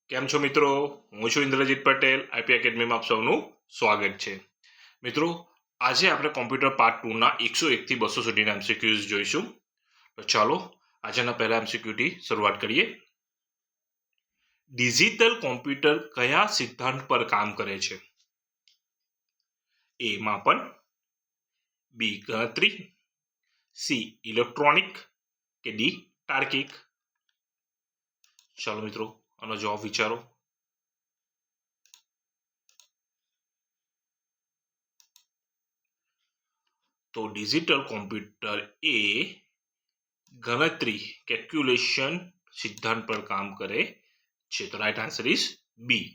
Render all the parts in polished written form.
કેમ છો મિત્રો? હું છું ઇન્દ્રજીત પટેલ. આઈપી એકેડમીમાં આપ સૌનું સ્વાગત છે. મિત્રો, આજે આપણે કોમ્પ્યુટર પાર્ટ 2 ના 101 થી 200 સુધીના એમસીક્યુઝ જોઈશું. તો ચાલો આજના પહેલા એમસીક્યુથી શરૂઆત કરીએ. ડિજિટલ કોમ્પ્યુટર કયા સિદ્ધાંત પર કામ કરે છે? એ માપન, બી ગણતરી, સી ઇલેક્ટ્રોનિક કે ડી તાર્કિક. ચાલો મિત્રો, આનો જવાબ વિચારો. તો ડિજિટલ કોમ્પ્યુટર એ ગણતરી કેલ્ક્યુલેશન સિદ્ધાંત પર કામ કરે છે. તો રાઈટ આન્સર ઇઝ બી.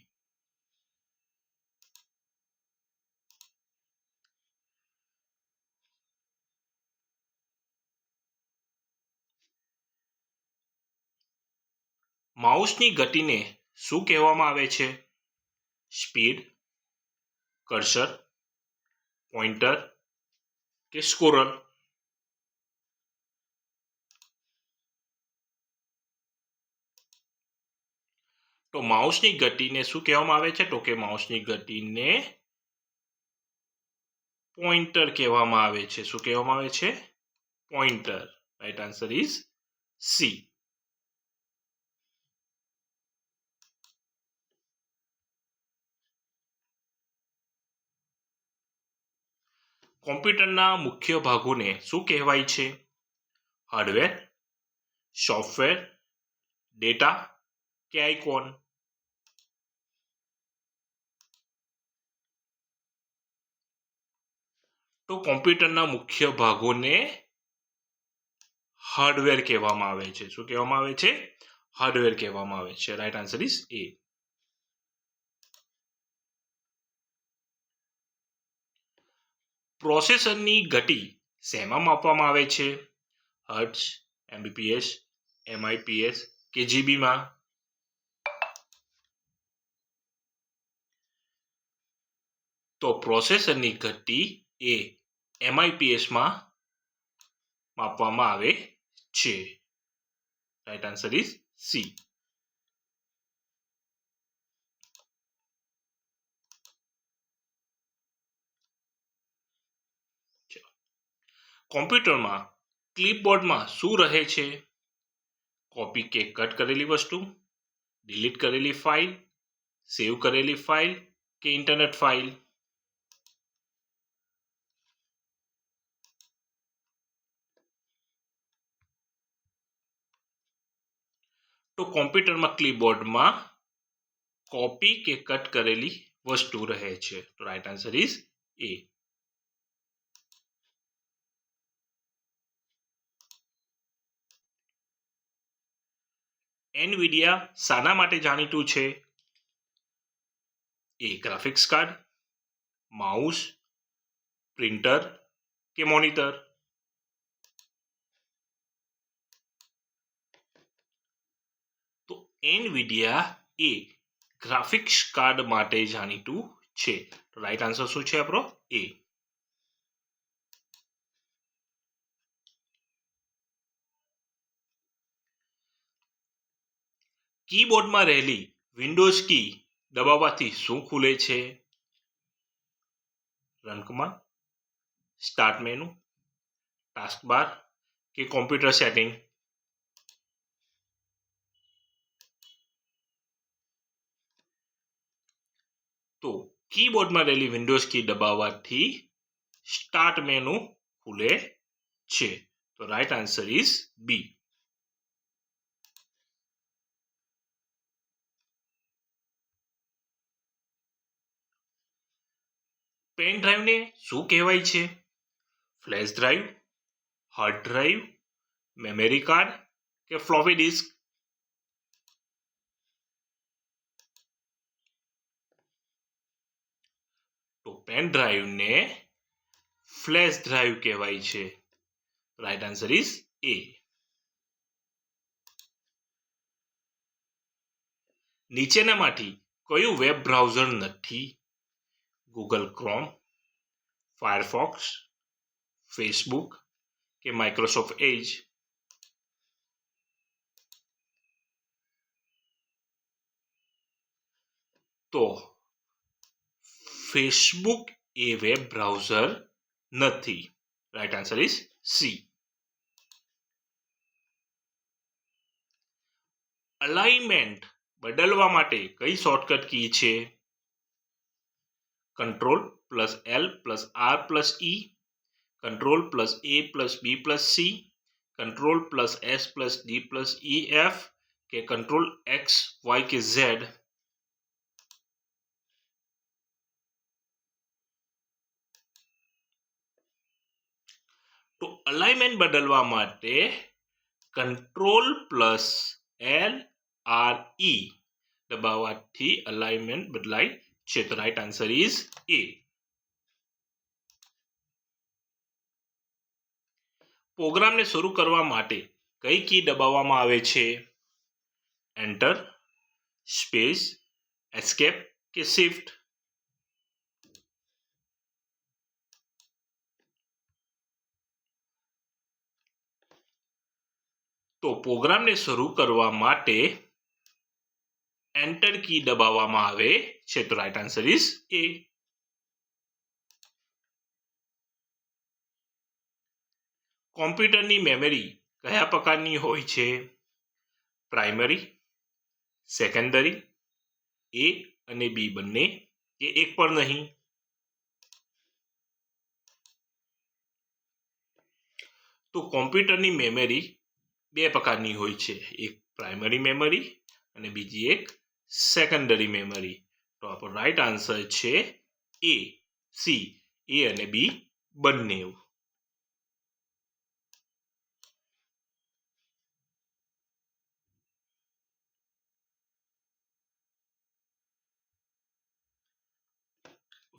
માઉસની ગતિને શું કહેવામાં આવે છે? સ્પીડ, કર્સર, પોઇન્ટર કે સ્કોરર? તો માઉસની ગતિને શું કહેવામાં આવે છે? તો કે માઉસની ગતિને પોઇન્ટર કહેવામાં આવે છે. શું કહેવામાં આવે છે? Pointer. Right answer is C. કોમ્પ્યુટરના મુખ્ય ભાગોને શું કહેવાય છે? હાર્ડવેર, સોફ્ટવેર, ડેટા કે આઇકોન? તો કોમ્પ્યુટરના મુખ્ય ભાગોને હાર્ડવેર કહેવામાં આવે છે. શું કહેવામાં આવે છે? હાર્ડવેર કહેવામાં આવે છે. રાઈટ આન્સર ઇઝ એ. પ્રોસેસરની ગતિ શેમાં માપવામાં આવે છે? હર્ટ્ઝ, એમબીપીએસ, એમઆઈપીએસ કે જીબીમાં? તો પ્રોસેસરની ગતિ એ એમઆઈપીએસમાં માપવામાં આવે છે. Right answer is C. કોમ્પ્યુટરમાં ક્લિપબોર્ડમાં શું રહે છે? કોપી કે કટ કરેલી વસ્તુ, ડિલીટ કરેલી ફાઇલ, સેવ કરેલી ફાઇલ કે ઇન્ટરનેટ ફાઇલ? તો કોમ્પ્યુટરમાં ક્લિપબોર્ડમાં કોપી કે કટ કરેલી વસ્તુ રહે છે. તો right answer is A. Nvidia શાના માટે જાણીતું છે? એ ગ્રાફિક્સ કાર્ડ, માઉસ, પ્રિન્ટર કે મોનિટર? તો એનવીડિયા એ ગ્રાફિક્સ કાર્ડ માટે જાણીતું છે. રાઈટ આન્સર શું છે આપણો? એ. કીબોર્ડમાં રહેલી વિન્ડોઝ કી દબાવવાથી શું ખુલે છે? Run command, start menu, taskbar કે કોમ્પ્યુટર સેટિંગ? તો કીબોર્ડમાં રહેલી વિન્ડોઝ કી દબાવવાથી સ્ટાર્ટ મેનુ ખુલે છે. તો right answer is B. Pen ડ્રાઈવને શું કહેવાય છે? Flash drive, hard drive, memory card કે ફ્લોપી ડિસ્ક? તો પેન ડ્રાઈવને ફ્લેશ ડ્રાઈવ કહેવાય છે. Right answer is A. નીચેનામાંથી કયું વેબ બ્રાઉઝર નથી? ગૂગલ ક્રોમ, ફાયરફોક્સ, ફેસબુક કે માઇક્રોસોફ્ટ એજ? તો ફેસબુક એ વેબ બ્રાઉઝર નથી. Right answer is C. Alignment બદલવા માટે કઈ શોર્ટકટ કી છે? Control plus L plus R plus E, control plus A plus B plus C, control plus S plus D plus E F કે control X Y કે Z? તો alignment બદલવા માટે control plus L R E દબાવવાથી alignment બદલાય છે. તો right answer is એ. પ્રોગ્રામને શરૂ કરવા માટે કઈ કી દબાવવામાં આવે છે? એન્ટર, સ્પેસ, એસ્કેપ કે શિફ્ટ? તો પ્રોગ્રામને શરૂ કરવા માટે એન્ટર કી દબાવવામાં આવે છે. તો રાઈટ આન્સર ઇઝ એ. કોમ્પ્યુટરની મેમરી કયા પ્રકારની હોય છે? પ્રાઇમરી, સેકન્ડરી, એ અને બી બંને કે એક પણ નહીં? તો કોમ્પ્યુટરની મેમરી બે પ્રકારની હોય છે. એક પ્રાઇમરી મેમરી અને બીજી એક સેકન્ડરી મેમરી. તો આપણો રાઈટ આન્સર છે એ, સી, એ અને બી બંને.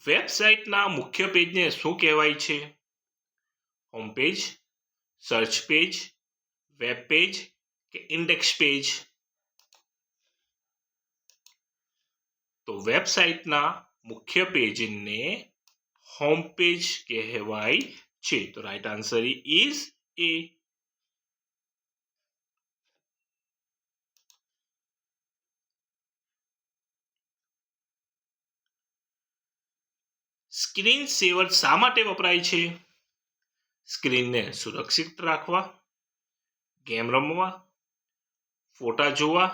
વેબસાઇટના મુખ્ય પેજને શું કહેવાય છે? Home page, search page, web page કે ઇન્ડેક્સ પેજ? તો વેબસાઇટના મુખ્ય પેજને હોમ પેજ કહેવાય છે. તો right answer is A. Screen saver શા માટે વપરાય છે? સ્ક્રીનને સુરક્ષિત રાખવા, ગેમ રમવા, ફોટા જોવા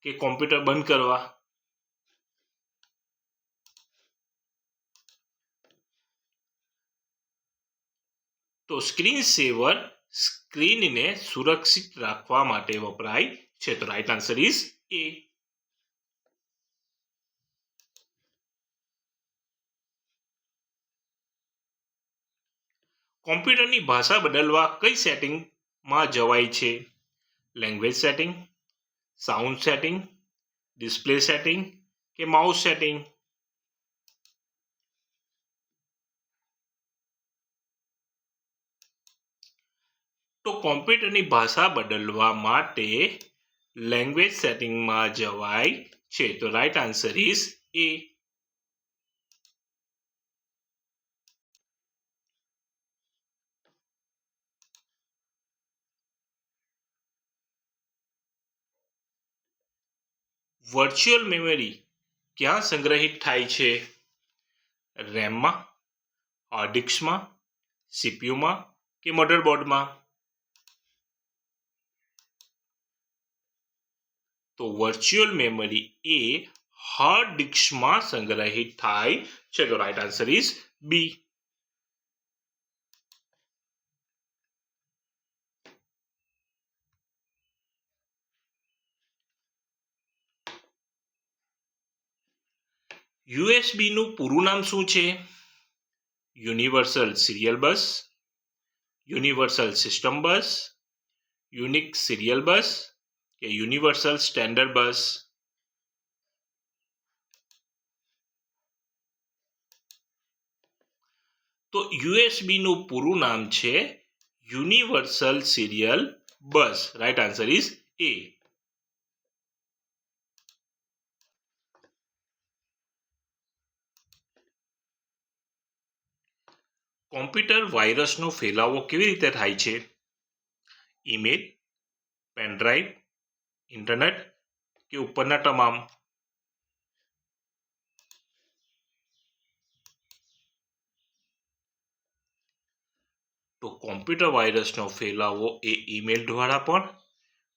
કે કોમ્પ્યુટર બંધ કરવા? તો સ્ક્રીન સેવર સ્ક્રીનને સુરક્ષિત રાખવા માટે વપરાય છે. તો રાઈટ આન્સર ઇઝ એ. કોમ્પ્યુટરની ભાષા બદલવા કઈ સેટિંગમાં જવાય છે? Language setting, sound setting, display setting કે માઉસ સેટિંગ? તો કોમ્પ્યુટરની ભાષા બદલવા માટે લેંગ્વેજ સેટિંગમાં જવાય છે. તો right answer is A. Virtual memory ક્યાં સંગ્રહિત થાય છે? રેમમાં, હાર્ડ ડિસ્કમાં, સીપીયુમાં કે મધરબોર્ડમાં? તો વર્ચ્યુઅલ મેમરી એ હાર્ડ ડિસ્કમાં સંગ્રહિત થાય છે. તો right answer is B. USB નું પૂરું નામ શું છે? Universal serial bus, universal system bus, unique serial bus કે યુનિવર્સલ સ્ટેન્ડર્ડ બસ? તો યુએસબી નું પૂરું નામ છે universal serial bus. Right answer is A. Computer વાયરસનો ફેલાવો કેવી રીતે થાય છે? ઈમેલ, પેનડ્રાઈવ, ઇન્ટરનેટ કે ઉપરના તમામ? તો કોમ્પ્યુટર વાયરસનો ફેલાવો એ ઈમેલ દ્વારા પણ,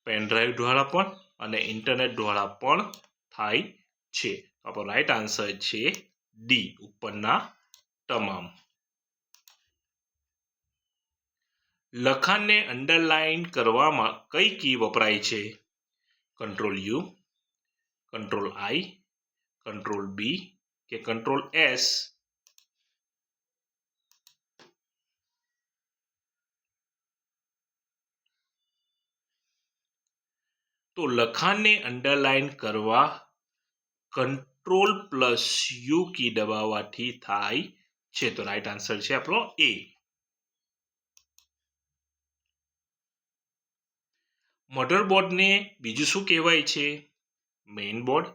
પેનડ્રાઈવ દ્વારા પણ અને ઇન્ટરનેટ દ્વારા પણ થાય છે. આપણો રાઈટ આન્સર છે ડી, ઉપરના તમામ. લખાણને અંડરલાઇન કરવામાં કઈ કી વપરાય છે? Control U, control I, control B કે કંટ્રોલ એસ? તો લખાણને અંડરલાઇન કરવા કંટ્રોલ પ્લસ યુ કી દબાવવાથી થાય છે. તો રાઈટ આન્સર છે આપણો એ. મધરબોર્ડને બીજું શું કહેવાય છે? મેઇન બોર્ડ,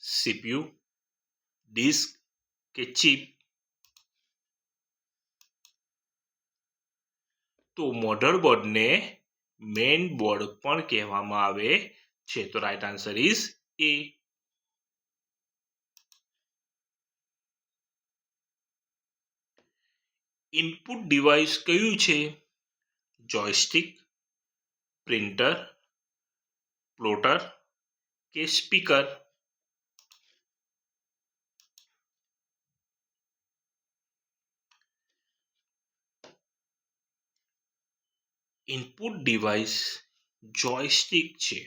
સીપીયુ, ડિસ્ક કે ચિપ? તો મધરબોર્ડને મેઇન બોર્ડ પણ કહેવામાં આવે છે. તો right answer is A. Input device કયું છે? જોયસ્ટિક, પ્રિન્ટર, પ્લોટર કે સ્પીકર? ઇનપુટ ડિવાઇસ જોયસ્ટિક છે,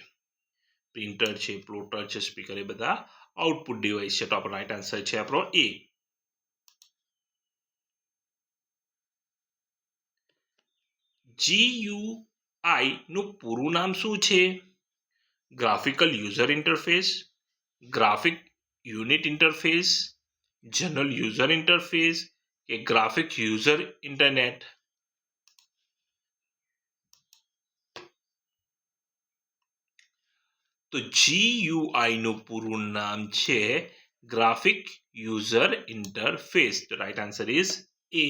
પ્રિન્ટર છે, પ્લોટર છે, સ્પીકર, એ બધા આઉટપુટ ડિવાઇસ છે. તો આપણો રાઈટ આન્સર છે આપણો એ. GUI નું પૂરું નામ શું છે? Graphical user interface, graphic unit interface, general user interface કે ગ્રાફિક યુઝર ઇન્ટરનેટ? તો GUI નું પૂરું નામ છે ગ્રાફિક યુઝર ઇન્ટરફેસ. તો right answer is A.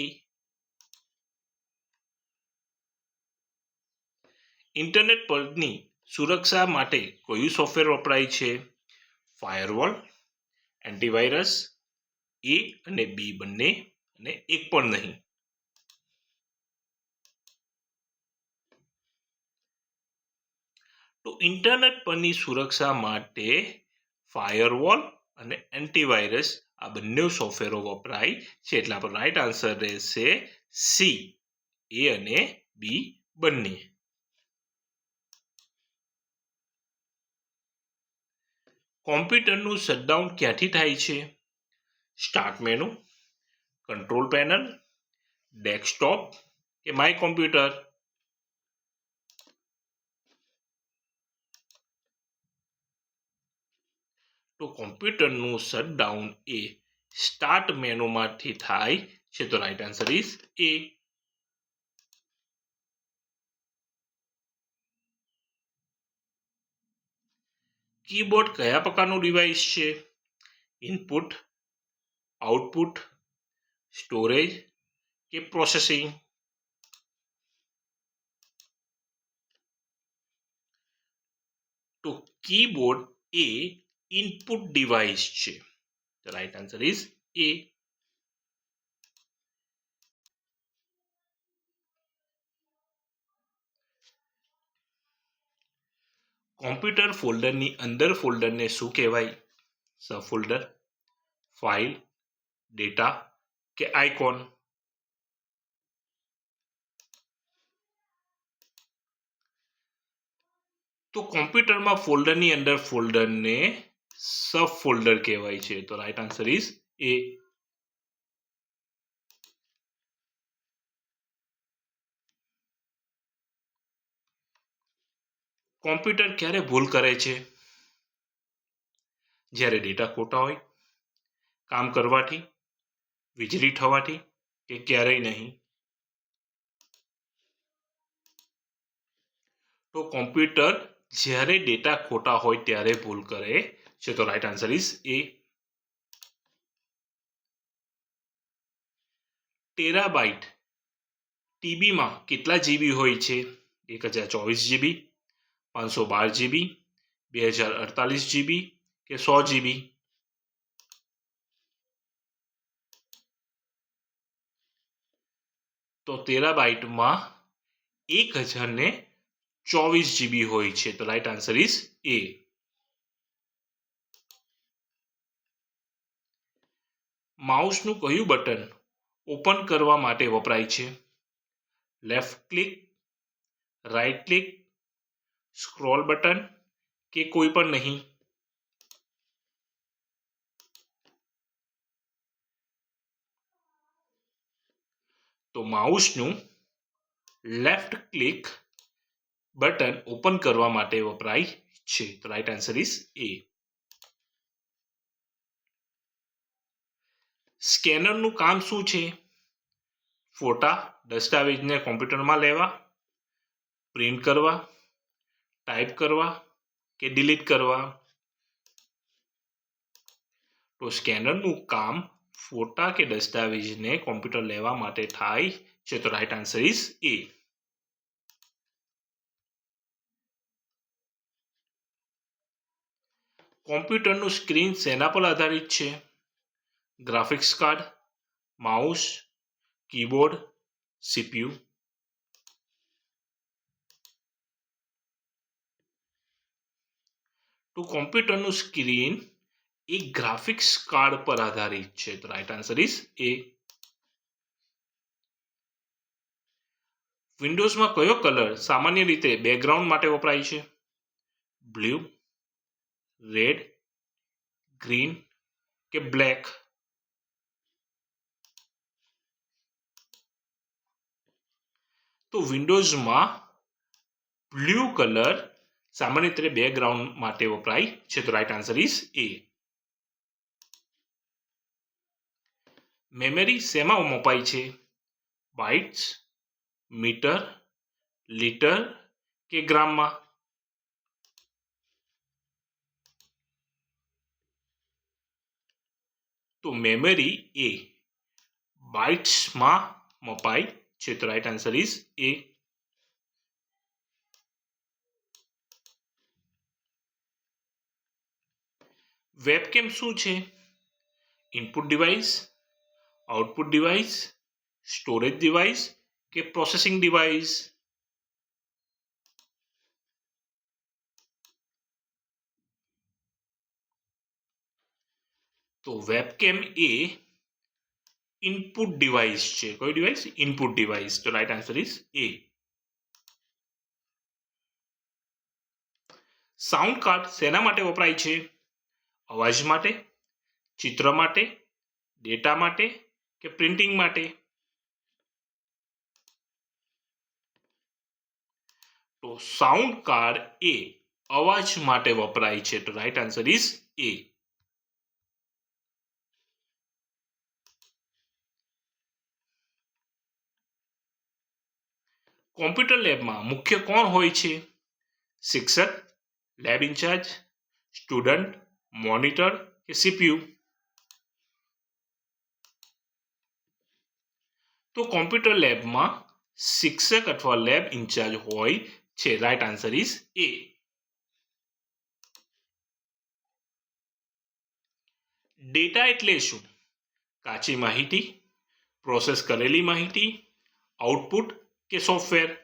Internet પરની સુરક્ષા માટે કયું સોફ્ટવેર વપરાય છે? ફાયરવોલ, એન્ટીવાયરસ, એ અને બી બંને અને એક પણ નહીં? તો ઇન્ટરનેટ પરની સુરક્ષા માટે ફાયરવોલ અને એન્ટીવાયરસ આ બંને સોફ્ટવેરો વપરાય છે. એટલે આપણો રાઈટ આન્સર રહેશે સી, એ અને બી બંને. કોમ્પ્યુટરનું શટડાઉન ક્યાંથી થાય છે? Start menu, control panel, desktop કે માય કોમ્પ્યુટર? તો કોમ્પ્યુટરનું શટડાઉન એ સ્ટાર્ટ મેનુમાંથી થાય છે. તો right answer is A. Keyboard કયા પ્રકારનું ડિવાઇસ છે? ઇનપુટ, આઉટપુટ, સ્ટોરેજ કે પ્રોસેસિંગ? તો કીબોર્ડ એ ઇનપુટ ડિવાઇસ છે. The right answer is A. Computer ફોલ્ડરની અંદર ફોલ્ડરને શું કહેવાય? સબ ફોલ્ડર, ફાઇલ, ડેટા કે આઇકોન? તો કોમ્પ્યુટરમાં ફોલ્ડરની અંદર ફોલ્ડરને સબ ફોલ્ડર કહેવાય છે. તો right answer is A. Computer ક્યારે ભૂલ કરે છે? જ્યારે ડેટા ખોટા હોય, કામ કરવાથી, વીજળી થવાથી કે ક્યારેય નહીં? તો કોમ્પ્યુટર જ્યારે ડેટા ખોટા હોય ત્યારે ભૂલ કરે છે. તો right answer is A. Terabyte ટીબીમાં કેટલા જીબી હોય છે? 1024 જીબી, 512 જીબી, 2048 જીબી કે 100 જીબી? તો તો ટેરાબાઇટમાં 1024 GB હોય છે. તો રાઈટ આન્સર ઇઝ એ. માઉસનું કયું બટન ઓપન કરવા માટે વપરાય છે? Left click, right click, scroll button કે કોઈ પણ નહીં? તો માઉસનું લેફ્ટ ક્લિક બટન ઓપન કરવા માટે વપરાય છે. તો રાઈટ આન્સર ઇઝ એ. સ્કેનરનું કામ શું છે? ફોટા, દસ્તાવેજને કોમ્પ્યુટરમાં લેવા, પ્રિન્ટ કરવા, ટાઈપ કરવા કે ડિલીટ કરવા? તો સ્કેનરનું કામ ફોટા કે દસ્તાવેજને કોમ્પ્યુટર લેવા માટે થાય છે. તો રાઈટ આન્સર ઇઝ એ. કોમ્પ્યુટરનું સ્ક્રીન શેના પર આધારિત છે? Graphics card, mouse, keyboard, CPU? તો કોમ્પ્યુટરનું સ્ક્રીન એક ગ્રાફિક્સ કાર્ડ પર આધારિત છે. તો રાઈટ આન્સર ઇઝ એ. વિન્ડોઝમાં કયો કલર સામાન્ય રીતે બેકગ્રાઉન્ડ માટે વપરાય છે? બ્લુ, રેડ, ગ્રીન કે બ્લેક? તો વિન્ડોઝમાં બ્લુ કલર સામાન્ય રીતે બેકગ્રાઉન્ડ માટે વપરાય છે. તો right answer is A. Memory શેમાં મપાય છે? બાઇટ્સ, મીટર, લીટર કે ગ્રામમાં? તો મેમરી એ બાઇટ્સમાં મપાય છે. તો right answer is A. Webcam શું છે? Input device, output device, storage device કે પ્રોસેસિંગ ડિવાઇસ? તો વેબકેમ એ ઇનપુટ ડિવાઇસ છે. કયો ડિવાઇસ? Input device. તો right answer is A. Sound card શેના માટે વપરાય છે? અવાજ માટે, ચિત્ર માટે, ડેટા માટે કે પ્રિન્ટિંગ માટે? તો સાઉન્ડ કાર્ડ એ અવાજ માટે વપરાય છે. તો right answer is A. Computer લેબમાં મુખ્ય કોણ હોય છે? શિક્ષક, લેબ ઇન્ચાર્જ, સ્ટુડન્ટ, મોનિટર કે CPU? તો કોમ્પ્યુટર લેબમાં શિક્ષક અથવા લેબ ઇન્ચાર્જ હોય છે. Right answer is A. Data એટલે શું? કાચી માહિતી, પ્રોસેસ કરેલી માહિતી, આઉટપુટ કે સોફ્ટવેર?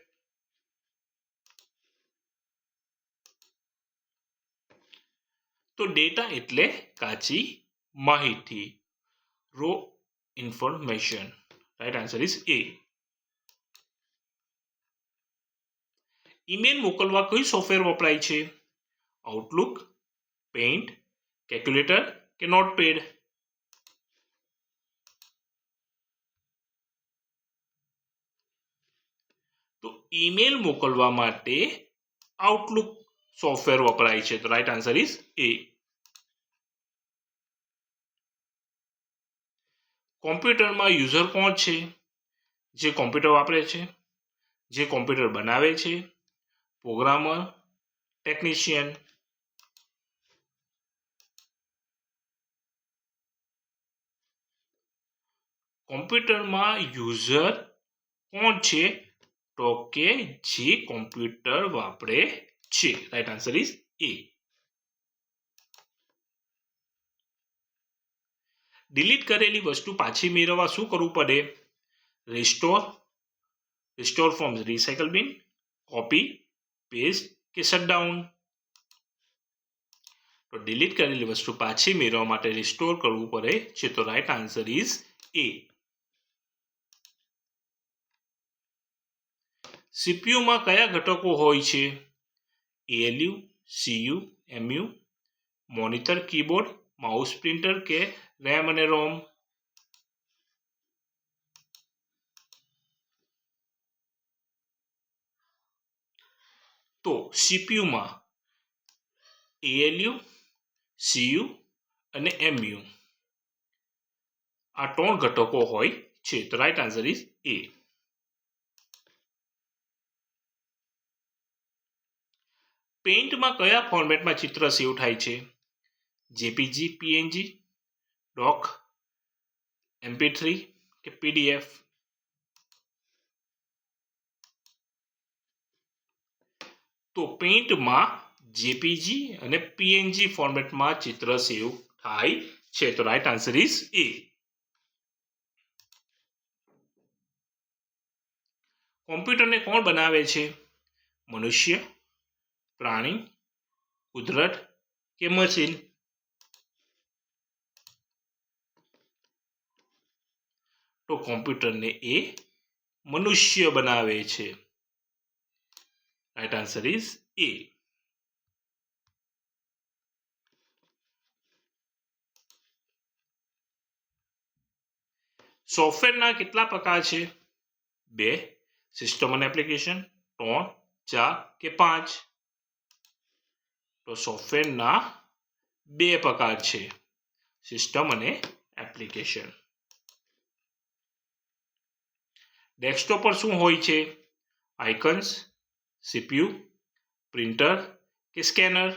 તો ડેટા એટલે કાચી માહિતી, raw information. Right answer is A. Email મોકલવા કયું સોફ્ટવેર વપરાય છે? આઉટલુક, પેઇન્ટ, કેલ્ક્યુલેટર કે નોટપેડ? તો ઈમેલ મોકલવા માટે આઉટલુક સોફ્ટવેર વપરાય છે. તો રાઈટ આન્સર ઇઝ એ. કોમ્પ્યુટરમાં યુઝર કોણ છે? જે કોમ્પ્યુટર વાપરે છે, જે કોમ્પ્યુટર બનાવે છે, પ્રોગ્રામર, ટેકનિશિયન? કોમ્પ્યુટરમાં યુઝર કોણ છે? તો કે જે કોમ્પ્યુટર વાપરે છે. Right answer is A. Delete કરેલી વસ્તુ પાછી મેળવવા શું કરવું પડે? રિસ્ટોર, રિસ્ટોર ફ્રોમ રિસાયકલ બિન, કોપી, પેસ્ટ કે શટડાઉન. તો ડિલીટ કરેલી વસ્તુ પાછી મેળવવા માટે રિસ્ટોર કરવું પડે છે. તો રાઈટ આન્સર ઇઝ એ. સીપીયુમાં કયા ઘટકો હોય છે? ALU, Cu, MU, monitor, keyboard, mouse, printer કે રેમ અને રોમ. તો સીપીયુમાં એએલયુ, સીયુ અને એમયુ આ 3 ઘટકો હોય છે. તો રાઈટ આન્સર ઇઝ એ. પેઇન્ટમાં કયા ફોર્મેટમાં ચિત્ર સેવ થાય છે? જેપીજી, પીએનજી, ડોક, MP3 કે પીડીએફ. તો પેઇન્ટમાં જેપીજી અને પીએનજી ફોર્મેટમાં ચિત્ર સેવ થાય છે. તો રાઈટ આન્સર ઇઝ એ. કોમ્પ્યુટરને કોણ બનાવે છે? મનુષ્ય, પ્રાણી, કુદરત કે મશીન. તો કોમ્પ્યુટરને એ મનુષ્ય બનાવે છે. રાઈટ આન્સર ઇઝ એ. સોફ્ટવેરના કેટલા પ્રકાર છે? 2, સિસ્ટમ અને એપ્લિકેશન, 3, 4 કે 5. તો સોફ્ટવેરના 2 પ્રકાર છે, સિસ્ટમ અને એપ્લિકેશન. ડેસ્કટોપ પર શું હોય છે? આઇકન્સ, સીપીયુ, પ્રિન્ટર કે સ્કેનર.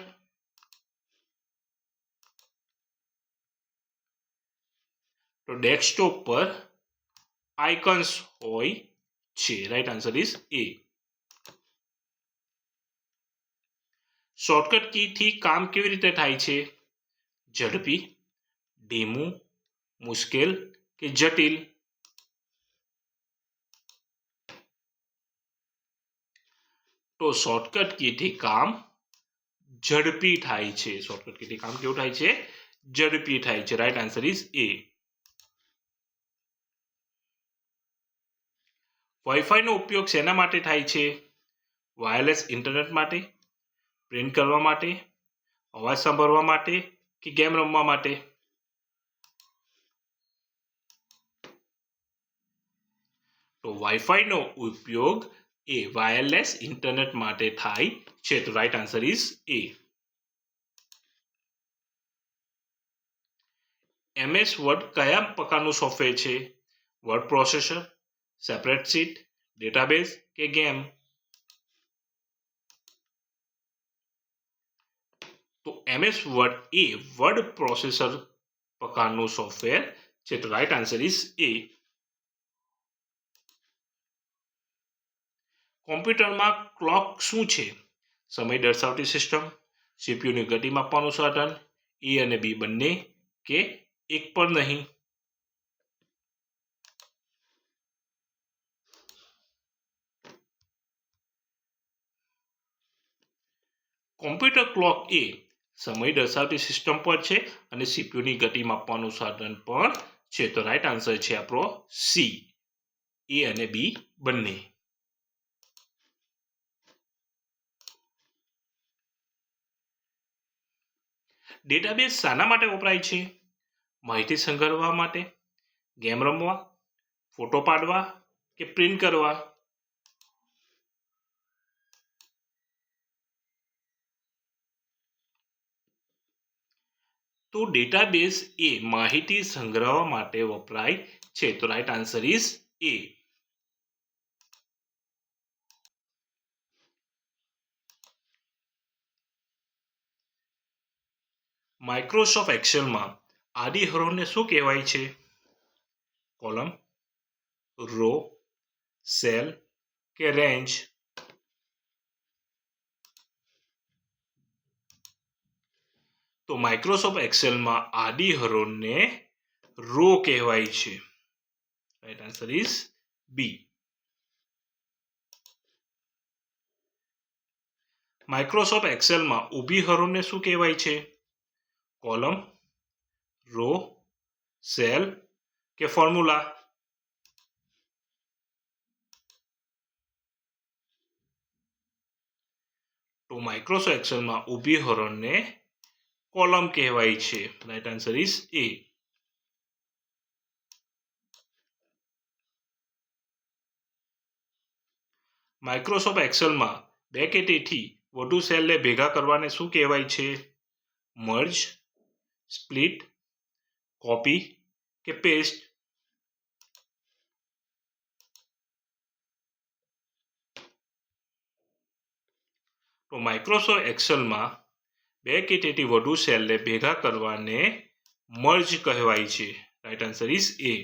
તો ડેસ્કટોપ પર આઇકન્સ હોય છે. Right answer is A. Shortcut કીથી કામ કેવી રીતે થાય છે? ઝડપી, ધીમું, મુશ્કેલ કે જટિલ. તો શોર્ટકટ કીથી કામ ઝડપી થાય છે. શોર્ટકટ કીથી કામ કેવું થાય છે? ઝડપી થાય છે. Right answer is A. WiFi નો ઉપયોગ શેના માટે થાય છે? વાયરલેસ ઇન્ટરનેટ માટે, પ્રિન્ટ કરવા માટે, અવાજ સાંભળવા માટે કે ગેમ રમવા માટે. તો વાઈફાઈ નો ઉપયોગ એ વાયરલેસ ઇન્ટરનેટ માટે થાય છે. તો right answer is A. MS word કયા પ્રકારનું સોફ્ટવેર છે? વર્ડ પ્રોસેસર, સ્પ્રેડશીટ, ડેટાબેઝ કે ગેમ. તો MS વર્ડ એ વર્ડ પ્રોસેસર પ્રકારનું સોફ્ટવેર છે. તો રાઈટ આન્સર ઇઝ એ. કોમ્પ્યુટરમાં ક્લોક શું છે? સમય દર્શાવતી સિસ્ટમ, સીપીયુની ગતિ માપવાનું સાધન, એ અને બી બંને કે એક પણ નહીં. કોમ્પ્યુટર ક્લોક એ સમય દર્શાવતી સિસ્ટમ પણ છે અને સીપીયુની ગતિ માપવાનું સાધન પણ છે. તો રાઈટ આન્સર છે આપણો સી, એ અને બી બંને. ડેટાબેઝ શાના માટે વપરાય છે? માહિતી સંગ્રહવા માટે, ગેમ રમવા, ફોટો પાડવા કે પ્રિન્ટ કરવા. તો ડેટાબેઝ એ માહિતી સંગ્રહવા માટે વપરાય છે. તો right answer is A. Microsoft એક્સેલમાં આડી હરોળને શું કહેવાય છે? કોલમ, રો, સેલ કે રેન્જ. તો માઇક્રોસોફ્ટ એક્સેલમાં આડી હરોળને રો કહેવાય છે. Right answer is B. Microsoft એક્સેલમાં ઊભી હરોળને શું કહેવાય છે? કોલમ, રો, સેલ કે ફોર્મ્યુલા? તો માઇક્રોસોફ્ટ એક્સેલમાં ઊભી હરોળને કોલમ કહેવાય છે. Right answer is A. Microsoft એક્સેલમાં બે કે તેથી વધુ સેલને ભેગા કરવાને શું કહેવાય છે? મર્જ, સ્પ્લિટ, કોપી કે પેસ્ટ? તો માઇક્રોસોફ્ટ એક્સેલમાં બે કે તેથી વધુ સેલને ભેગા કરવાને મર્જ કહેવાય છે. Right answer is A.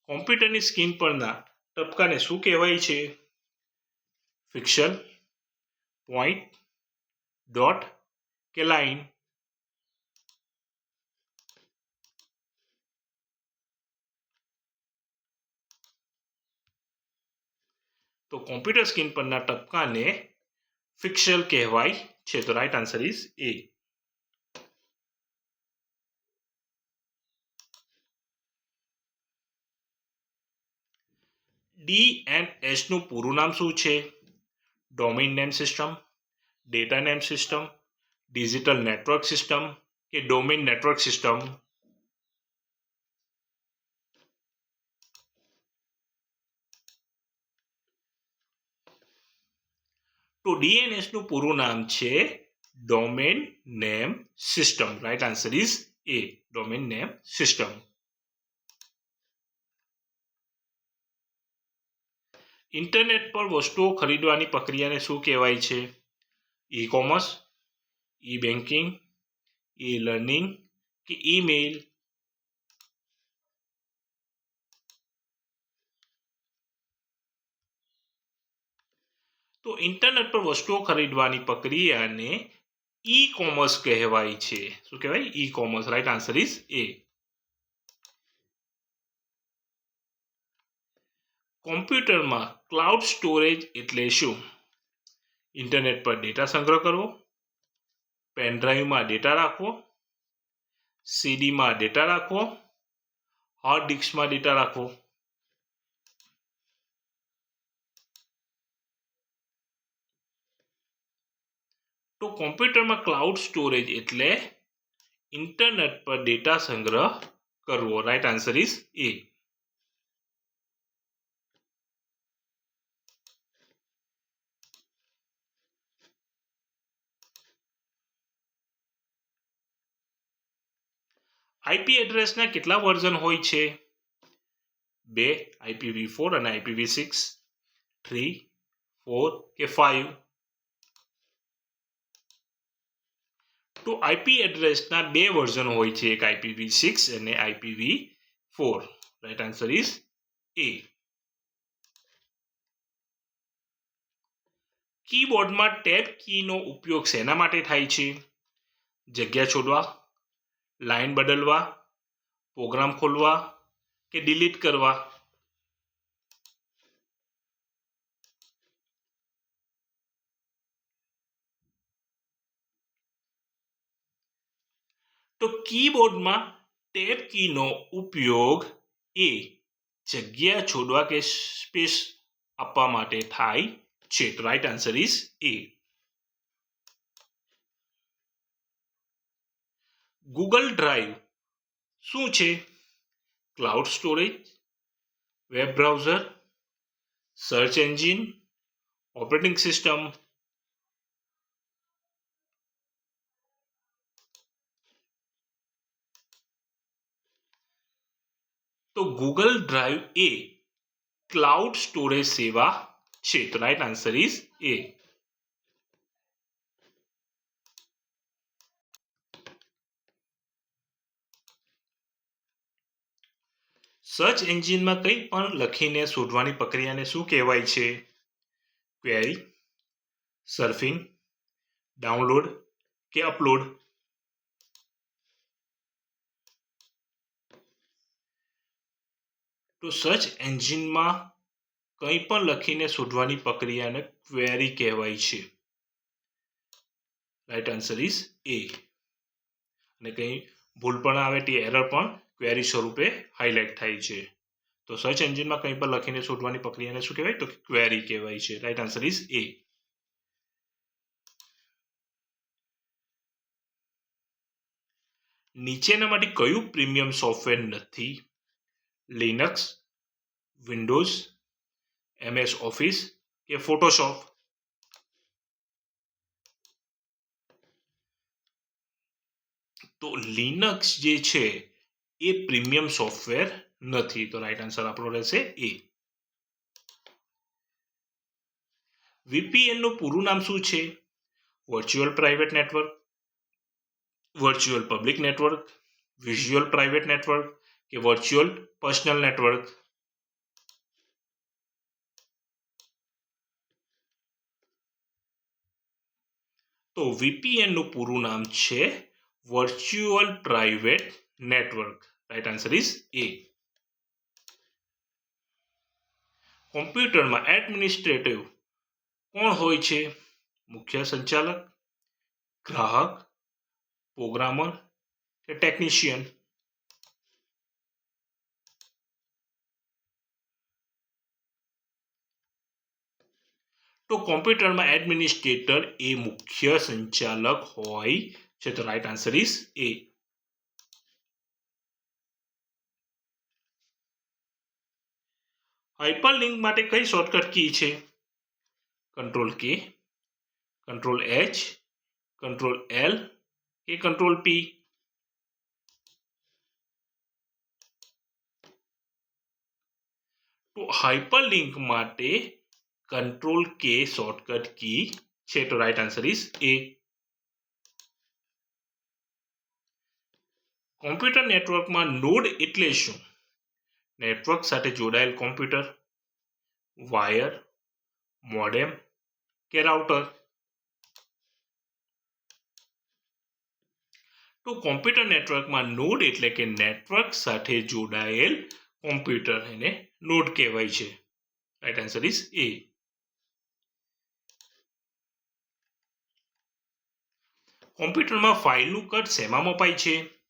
કોમ્પ્યુટરની સ્ક્રીન પરના ટપકાને શું કહેવાય છે? પિક્સેલ, પોઈન્ટ, ડોટ કે લાઈન? તો કોમ્પ્યુટર સ્ક્રીન પરના ટપકાને પિક્સેલ કહેવાય છે. તો right answer is A. DNS નું પૂરું નામ શું છે? Domain name system, data name system, digital network system કે ડોમેઇન નેટવર્ક સિસ્ટમ? તો DNS નું પૂરું નામ છે domain name system. Right answer is A. Domain name system. Internet પર વસ્તુઓ ખરીદવાની પ્રક્રિયાને શું કહેવાય છે? ઈ કોમર્સ, ઈ બેન્કિંગ, ઈ લર્નિંગ કે ઈમેલ? તો ઇન્ટરનેટ પર વસ્તુઓ ખરીદવાની પ્રક્રિયાને ઈ કોમર્સ કહેવાય છે. શું કહેવાય? E commerce. Right answer is A. કોમ્પ્યુટરમાં ક્લાઉડ સ્ટોરેજ એટલે શું? ઇન્ટરનેટ પર ડેટા સંગ્રહ કરવો, પેન ડ્રાઈવમાં ડેટા રાખવો, સીડીમાં ડેટા રાખવો, હાર્ડ ડિસ્કમાં ડેટા રાખવો? તો કોમ્પ્યુટરમાં ક્લાઉડ સ્ટોરેજ એટલે ઇન્ટરનેટ પર ડેટા સંગ્રહ કરવો. Right answer is A. IP એડ્રેસના કેટલા વર્ઝન હોય છે? 2, IPv4 અને IPv6, 3, 4 કે 5? તો આઈપી એડ્રેસના બે વર્ઝન હોય છે, એક IPv6 અને IPv4. Right answer is A. કીબોર્ડમાં ટેબ કીનો ઉપયોગ શેના માટે થાય છે? જગ્યા છોડવા, લાઈન બદલવા, પ્રોગ્રામ ખોલવા કે ડિલીટ કરવા? તો કીબોર્ડમાં ટેબ કીનો ઉપયોગ એ જગ્યા છોડવા કે સ્પેસ આપવા માટે થાય છે. તો right answer is A. Google drive શું છે? Cloud storage, web browser, search engine, operating system? તો ગૂગલ ડ્રાઈવ એ ક્લાઉડ સ્ટોરેજ સેવા છે. તો right answer is A. Search એન્જિનમાં કંઈ પણ લખીને શોધવાની પ્રક્રિયાને શું કહેવાય છે? ક્વેરી, સર્ફિંગ, ડાઉનલોડ કે અપલોડ? તો સર્ચ એન્જિનમાં કંઈ પણ લખીને શોધવાની પ્રક્રિયાને ક્વેરી કહેવાય છે. રાઈટ આન્સર ઇઝ એ. અને કંઈ ભૂલ પણ આવે તે એરર પણ ક્વેરી સ્વરૂપે હાઇલાઇટ થાય છે. તો સર્ચ એન્જિનમાં કંઈ પણ લખીને શોધવાની પ્રક્રિયાને શું કહેવાય? તો ક્વેરી કહેવાય છે. Right answer is A. નીચેનામાંથી કયું પ્રીમિયમ સોફ્ટવેર નથી? લિનક્સ, વિન્ડોઝ, MS ઓફિસ કે ફોટોશોપ? તો લિનક્સ જે છે એ પ્રીમિયમ સોફ્ટવેર નથી. તો રાઈટ આન્સર આપણો રહેશે એ. VPN નું પૂરું નામ શું છે? Virtual private network, virtual public network, visual private network કે વર્ચ્યુઅલ પર્સનલ નેટવર્ક? તો VPN નું પૂરું નામ છે virtual private network. Right answer is A. કોમ્પ્યુટરમાં એડમિનિસ્ટ્રેટિવ કોણ હોય છે? મુખ્ય સંચાલક, ગ્રાહક, પ્રોગ્રામર કે ટેકનિશિયન? તો કોમ્પ્યુટરમાં એડમિનિસ્ટ્રેટર એ મુખ્ય સંચાલક હોય છે. તો right answer is A. Hyperlink માટે કઈ શોર્ટકટ કી છે? કંટ્રોલ કે, કંટ્રોલ H, કંટ્રોલ L કે કંટ્રોલ P? તો હાઇપરલિંક માટે કંટ્રોલ કે શોર્ટકટ કી છે. તો right answer is A. Computer નેટવર્કમાં નોડ એટલે શું? નેટવર્ક સાથે જોડાયેલ કોમ્પ્યુટર, વાયર, મોડેમ કે રાઉટર? તો કોમ્પ્યુટર નેટવર્કમાં નોડ એટલે કે નેટવર્ક સાથે જોડાયેલ કોમ્પ્યુટર, એને નોડ કહેવાય છે. Right answer is A. કોમ્પ્યુટરમાં ફાઇલનું કદ શેમાં મપાય છે?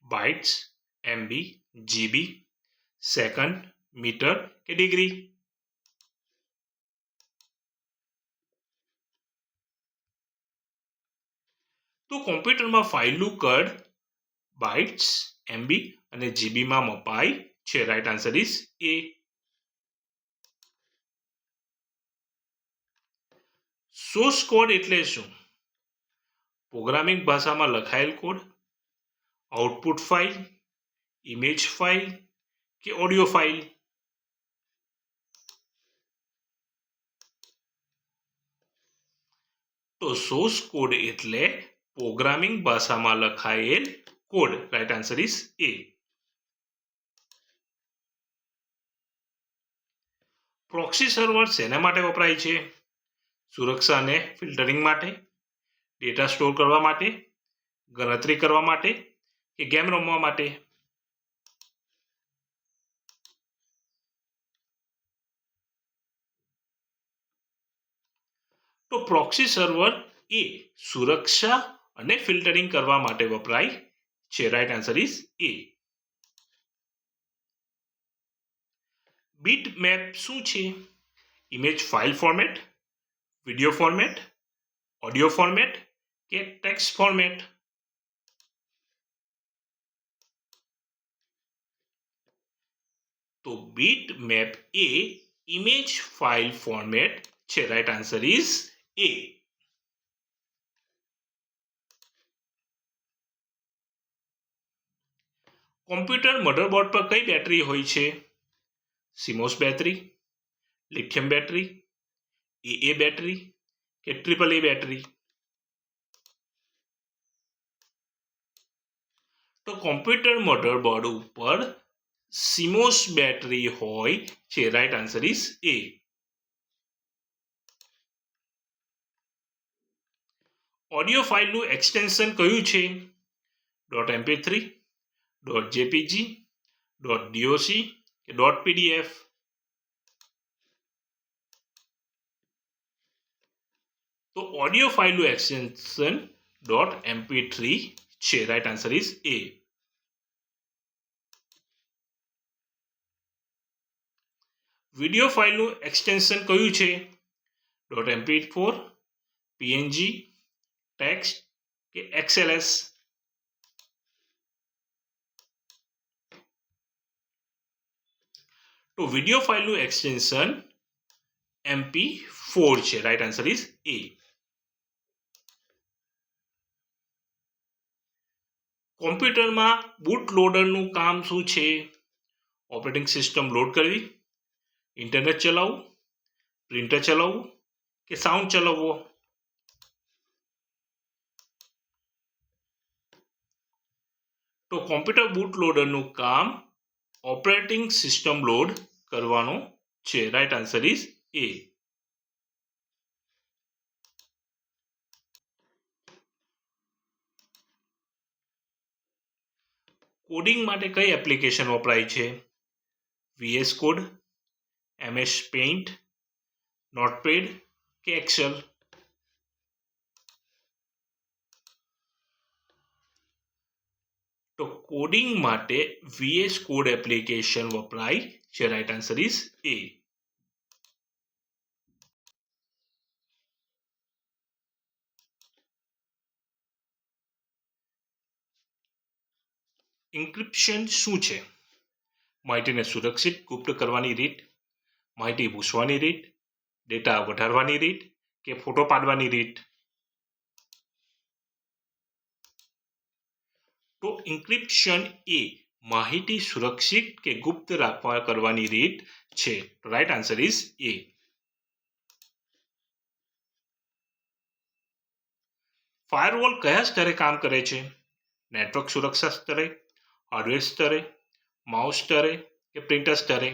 Bytes, MB, GB, second, meter કે ડિગ્રી? તો કોમ્પ્યુટરમાં ફાઇલનું કદ બાઇટ્સ, MB અને GB માં મપાય છે. Right answer is A. Source code એટલે શું? પ્રોગ્રામિંગ ભાષામાં લખાયેલ code, output file, image file કે ઓડિયો ફાઇલ? તો સોર્સ કોડ એટલે પ્રોગ્રામિંગ ભાષામાં લખાયેલ code. Right answer is A. Proxy server શેના માટે વપરાય છે? સુરક્ષા અને ફિલ્ટરિંગ માટે, ડેટા સ્ટોર કરવા માટે, ગણતરી કરવા માટે કે ગેમ રમવા માટે? તો પ્રોક્સી સર્વર એ સુરક્ષા અને ફિલ્ટરિંગ કરવા માટે વપરાય છે. Right answer is A. Bitmap શું છે? Image file format, video format, audio format કે ટેક્સ્ટ ફોર્મેટ? તો બીટમેપ એ ઇમેજ ફાઇલ ફોર્મેટ છે. Right answer is A. Computer motherboard પર કઈ બેટરી હોય છે? CMOS battery, lithium battery, AA battery કે AAA બેટરી? તો કોમ્પ્યુટર મધરબોર્ડ ઉપર સિમોસ બેટરી હોય છે. Right answer is A. Audio ફાઇલનું એક્સટેન્શન કયું છે? .mp3, .jpg, .doc કે .pdf? તો ઓડિયો ફાઇલનું એક્સટેન્શન .mp3 છે. Right answer is A. Video ફાઇલનું એક્સટેન્શન કયું છે? .mp4, png, ટેક્સ્ટ કે XLS? તો વિડિયો ફાઇલનું એક્સટેન્શન MP4 છે. Right answer is A. કોમ્પ્યુટરમાં બૂટ લોડરનું કામ શું છે? ઓપરેટિંગ સિસ્ટમ લોડ કરવી, ઇન્ટરનેટ ચલાવવું, પ્રિન્ટર ચલાવવું કે સાઉન્ડ ચલાવવો? તો કોમ્પ્યુટર બૂટ લોડરનું કામ ઓપરેટિંગ સિસ્ટમ લોડ કરવાનો છે. Right answer is A. Coding માટે કઈ એપ્લિકેશન વપરાય છે? VS code, MS paint, Notepad કે એક્સેલ? તો કોડિંગ માટે VS કોડ એપ્લિકેશન વપરાય છે. Right answer is A. Encryption શું છે? માહિતીને સુરક્ષિત ગુપ્ત કરવાની રીત, માહિતી ભૂસવાની રીત, ડેટા વધારવાની રીત કે ફોટો પાડવાની રીત? તો એન્ક્રિપ્શન એ માહિતી સુરક્ષિત કે ગુપ્ત રાખવા કરવાની રીત છે. Right answer is A. Firewall કયા સ્તરે કામ કરે છે? નેટવર્ક સુરક્ષા સ્તરે, હાર્ડવેર સ્તરે, માઉસ સ્તરે કે પ્રિન્ટર સ્તરે?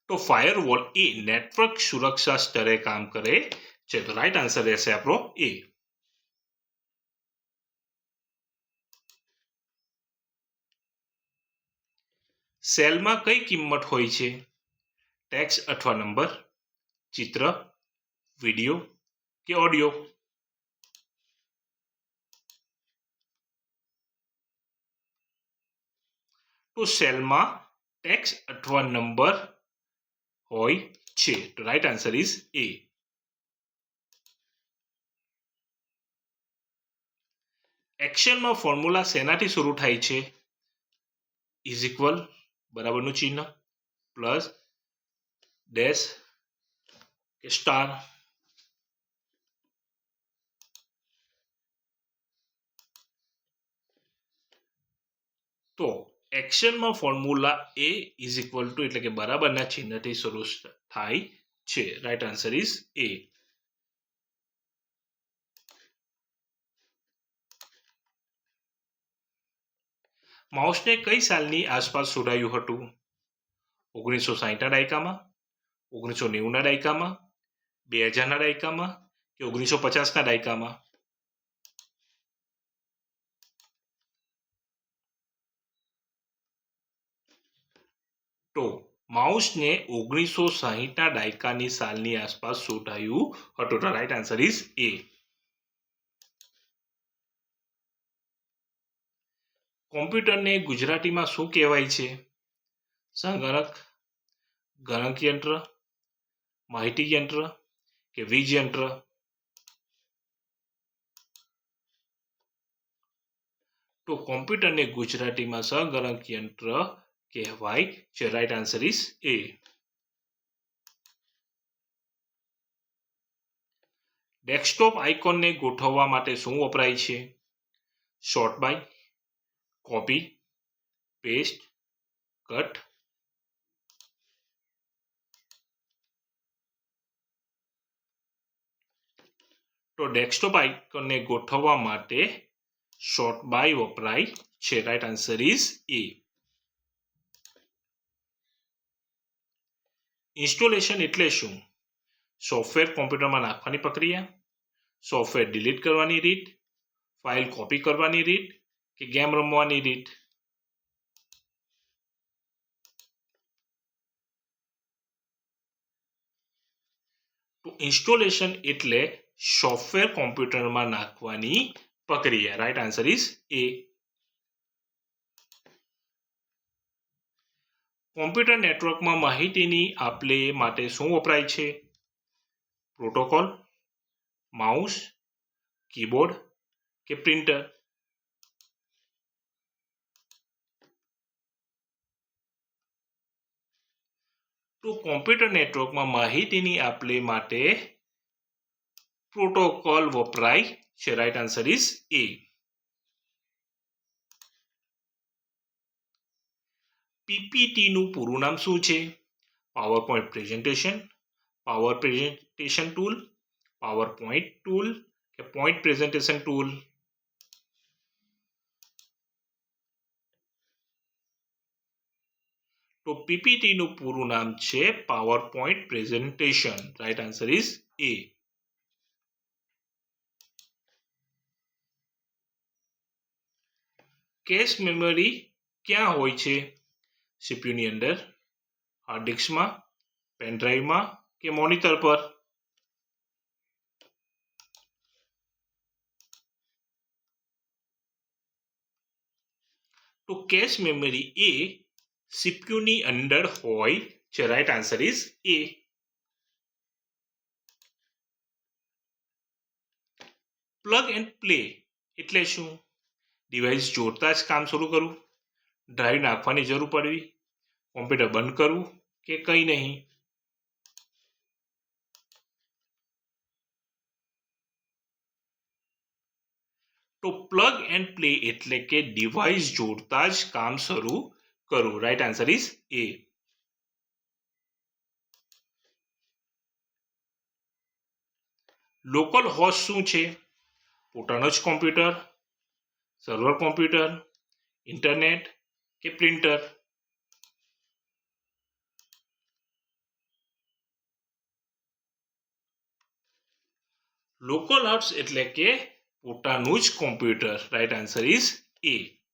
તો ફાયરવોલ એ નેટવર્ક સુરક્ષા સ્તરે કામ કરે છે. તો રાઈટ આન્સર રહેશે આપણો એ. સેલમાં કઈ કિંમત હોય છે? ટેક્સ્ટ અથવા નંબર, ચિત્ર, વિડિયો કે ઓડિયો? તો સેલમાં ટેક્સ્ટ અથવા નંબર હોય છે. તો રાઈટ આન્સર ઇઝ એ. એક્સેલમાં ફોર્મ્યુલા શેનાથી શરૂ થાય છે? ઇઝ ઇક્વલ, બરાબરનું ચિહ્ન, પ્લસ, ડેશ કે સ્ટાર? તો એક્સેલમાં ફોર્મ્યુલા એ ઇઝ ઇક્વલ ટુ એટલે કે બરાબરના ચિહ્નથી શરૂ થાય છે. Right answer is A. માઉસને કઈ સાલની આસપાસ શોધાયું હતું? 1960ના દાયકામાં, 1990ના દાયકામાં, 2000ના દાયકામાં કે 1950ના દાયકામાં? તો માઉસને 1960ના દાયકાની સાલની આસપાસ શોધાયું હતું. તો રાઈટ આન્સર ઇઝ એ. કોમ્પ્યુટરને ગુજરાતીમાં શું કહેવાય છે? સંગણક, ગણક યંત્ર, માહિતી યંત્ર કે વીજ યંત્ર? તો કોમ્પ્યુટરને ગુજરાતીમાં સંગણક યંત્ર કહેવાય છે. Right answer is A. Desktop આઇકોનને ગોઠવવા માટે શું વપરાય છે? Sort by, copy, paste, cut? તો ડેસ્કટોપ આઇકોનને ગોઠવવા માટે શોર્ટ બાય વપરાય છે. Right answer is A. Installation એટલે શું? સોફ્ટવેર કોમ્પ્યુટરમાં નાખવાની પ્રક્રિયા, સોફ્ટવેર ડિલીટ કરવાની રીત, ફાઇલ કોપી કરવાની રીત કે ગેમ રમવાની રીત? તો ઇન્સ્ટોલેશન એટલે સોફ્ટવેર કોમ્પ્યુટરમાં નાખવાની પ્રક્રિયા. Right answer is A. Computer network માહિતીની આપ-લે માટે શું વપરાય છે? પ્રોટોકોલ, માઉસ, કીબોર્ડ કે પ્રિન્ટર? તો કોમ્પ્યુટર નેટવર્કમાં માહિતીની આપ-લે માટે પ્રોટોકોલ વપરાય છે. Right answer is A. પીપીટીનું પૂરું નામ શું છે? Power point presentation, power presentation tool, power point tool કે પોઈન્ટ પ્રેઝન્ટેશન ટૂલ? તો પીપીટીનું પૂરું નામ છે power point presentation. Right answer is A. Cache memory ક્યાં હોય છે? સીપીયુની અંદર, હાર્ડ ડિસ્કમાં, પેન ડ્રાઈવમાં કે મોનિટર પર? તો કેશ મેમરી એ સીપીયુની અંદર હોય છે. Right answer is A. Plug and play એટલે શું? ડિવાઇસ જોડતા જ કામ શરૂ કરવું, ડ્રાઈવ નાખવાની જરૂર પડવી, કોમ્પ્યુટર બંધ કરવું કે કંઈ નહીં? તો પ્લગ એન્ડ પ્લે એટલે કે ડિવાઇસ જોડતા જ કામ શરૂ કરવું. Right answer is A. Local host શું છે? પોતાનો જ કોમ્પ્યુટર, સર્વર કોમ્પ્યુટર, ઇન્ટરનેટ કે પ્રિન્ટર? લોકલ હોસ્ટ એટલે કે પોતાનું જ computer. Right answer is A.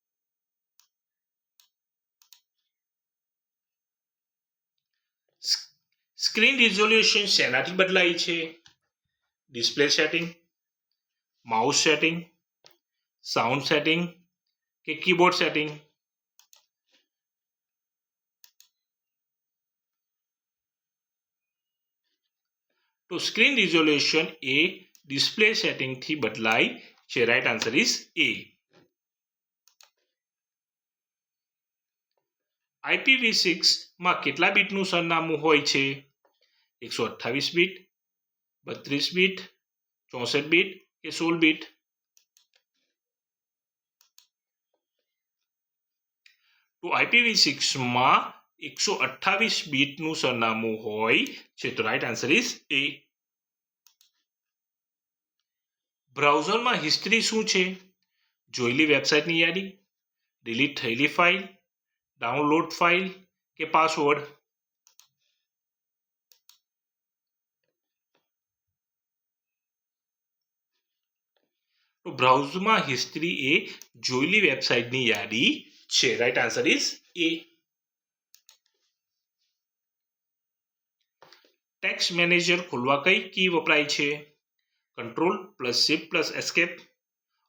Screen resolution શેનાથી બદલાય છે? Display setting, mouse setting, sound setting કે કીબોર્ડ સેટિંગ? તો સ્ક્રીન રિઝોલ્યુશન એ ડિસ્પ્લે સેટિંગથી બદલાય છે. Right answer is A. IPv6 માં કેટલા બીટનું સરનામું હોય છે? 128 બીટ, 32 બીટ, 64 બીટ કે 16 બીટ? તો IPv6 માં 128 બીટનું સરનામું હોય છે. તો રાઈટ આન્સર ઇઝ એ. બ્રાઉઝરમાં હિસ્ટ્રી શું છે? જોયેલી વેબસાઇટની યાદી, ડિલીટ થયેલી ફાઇલ, ડાઉનલોડ ફાઇલ કે પાસવર્ડ? તો બ્રાઉઝરમાં હિસ્ટ્રી એ જોયેલી વેબસાઇટની યાદી છે. Right answer is A. Task manager ખોલવા કઈ કી વપરાય છે? Control plus shift plus escape,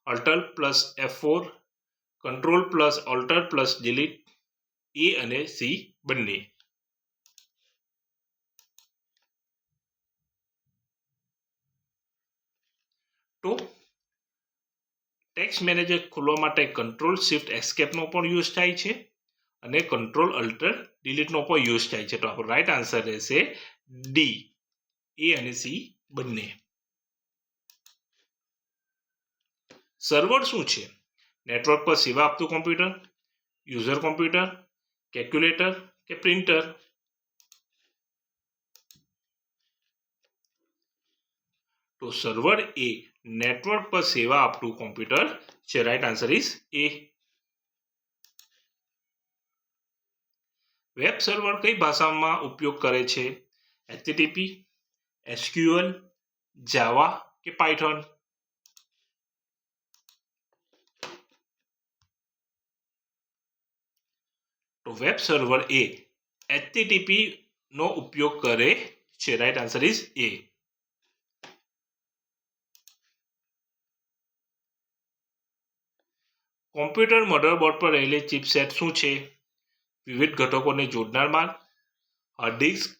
alt plus F4, control plus alt plus delete, A અને સી બંને? તો ટેક્સ્ટ મેનેજર ખોલવા માટે કંટ્રોલ શિફ્ટ એસ્કેપનો પણ યુઝ થાય છે અને કંટ્રોલ અલ્ટર ડિલીટનો પણ યુઝ થાય છે. તો આપણો રાઈટ આન્સર રહેશે ડી, એ અને સી બંને. સર્વર શું છે? નેટવર્ક પર સેવા આપતું કોમ્પ્યુટર, યુઝર કોમ્પ્યુટર, કેલ્ક્યુલેટર કે પ્રિન્ટર? તો સર્વર એ નેટવર્ક પર સેવા આપતું કોમ્પ્યુટર છે. Right answer is A. Web server કઈ ભાષામાં ઉપયોગ કરે છે? HTTP, SQL, જાવા કે પાયથોન? તો વેબ સર્વર એ HTTP નો ઉપયોગ કરે છે. Right answer is A. Computer motherboard પર રહેલી ચિપસેટ શું છે? વિવિધ ઘટકોને જોડનાર માર્ગ, હાર્ડ ડિસ્ક,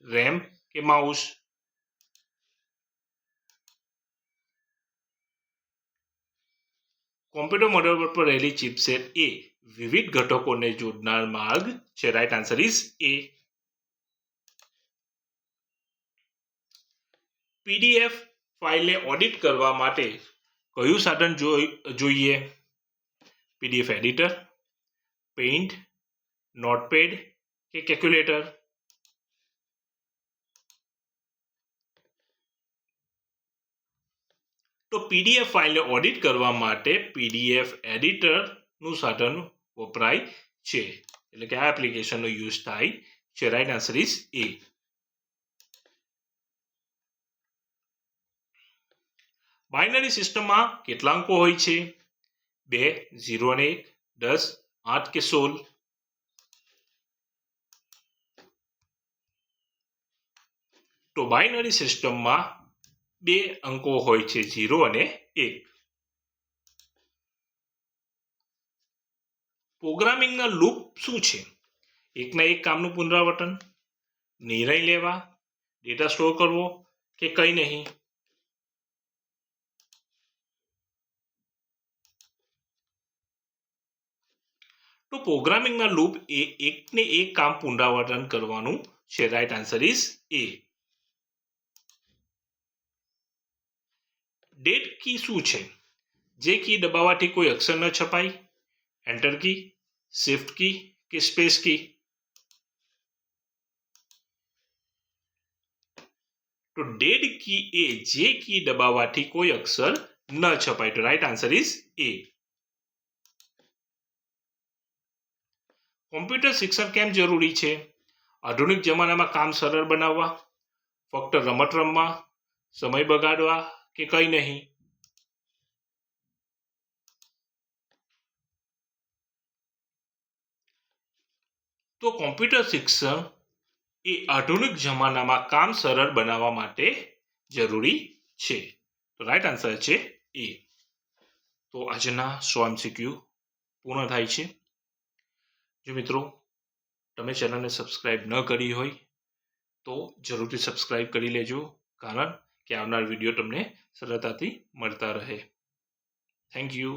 રેમ કે માઉસ? કોમ્પ્યુટર મધરબોર્ડ પર રહેલી ચિપસેટ એ વિવિધ ઘટકોને જોડનાર માર્ગ છે. Right answer is A. PDF ફાઇલને ઓડિટ કરવા માટે કયું સાધન જોઈએ? પીડીએફ એડિટર, પેઇન્ટ, નોટપેડ કે કેલ્ક્યુલેટર? તો પીડીએફ ફાઇલને ઓડિટ કરવા માટે પીડીએફ એડિટરનું સાધન વપરાય છે, એટલે કે આ એપ્લિકેશનનો યુઝ થાય છે. Right answer is A. Binary સિસ્ટમમાં કેટલા અંકો હોય છે? 2, 0 અને 1, 10, 8 કે 16? તો બાઇનરી સિસ્ટમમાં 2 અંકો હોય છે, 0 અને 1. પ્રોગ્રામિંગના લૂપ શું છે? એકના એક કામનું પુનરાવર્તન, નિર્ણય લેવા, ડેટા સ્ટોર કરવો કે કંઈ નહીં? તો પ્રોગ્રામિંગના લૂપ એ એકને એક કામ પુનરાવર્તન કરવાનું છે. Right answer is A. Date key શું છે? જે કી દબાવવાથી કોઈ અક્ષર ન છપાય, એન્ટર કી, શિફ્ટ કી કે સ્પેસ કી? તો ડેટ કી એ જે કી દબાવવાથી કોઈ અક્ષર ન છપાય. તો right answer is A. Computer શિક્ષણ કેમ જરૂરી છે? આધુનિક જમાનામાં કામ સરળ બનાવવા, ફક્ત રમત રમવા, સમય બગાડવા કે કંઈ નહીં? તો કોમ્પ્યુટર શિક્ષણ એ આધુનિક જમાનામાં કામ સરળ બનાવવા માટે જરૂરી છે. તો રાઈટ આન્સર છે એ. તો આજના 100 MCQ પૂર્ણ થાય છે. જો મિત્રો તમે ચેનલને સબસ્ક્રાઇબ ન કરી હોય તો જરૂરથી સબસ્ક્રાઇબ કરી લેજો, કારણ કે આવનાર વિડીયો તમને સરળતાથી મળતા રહે. Thank you.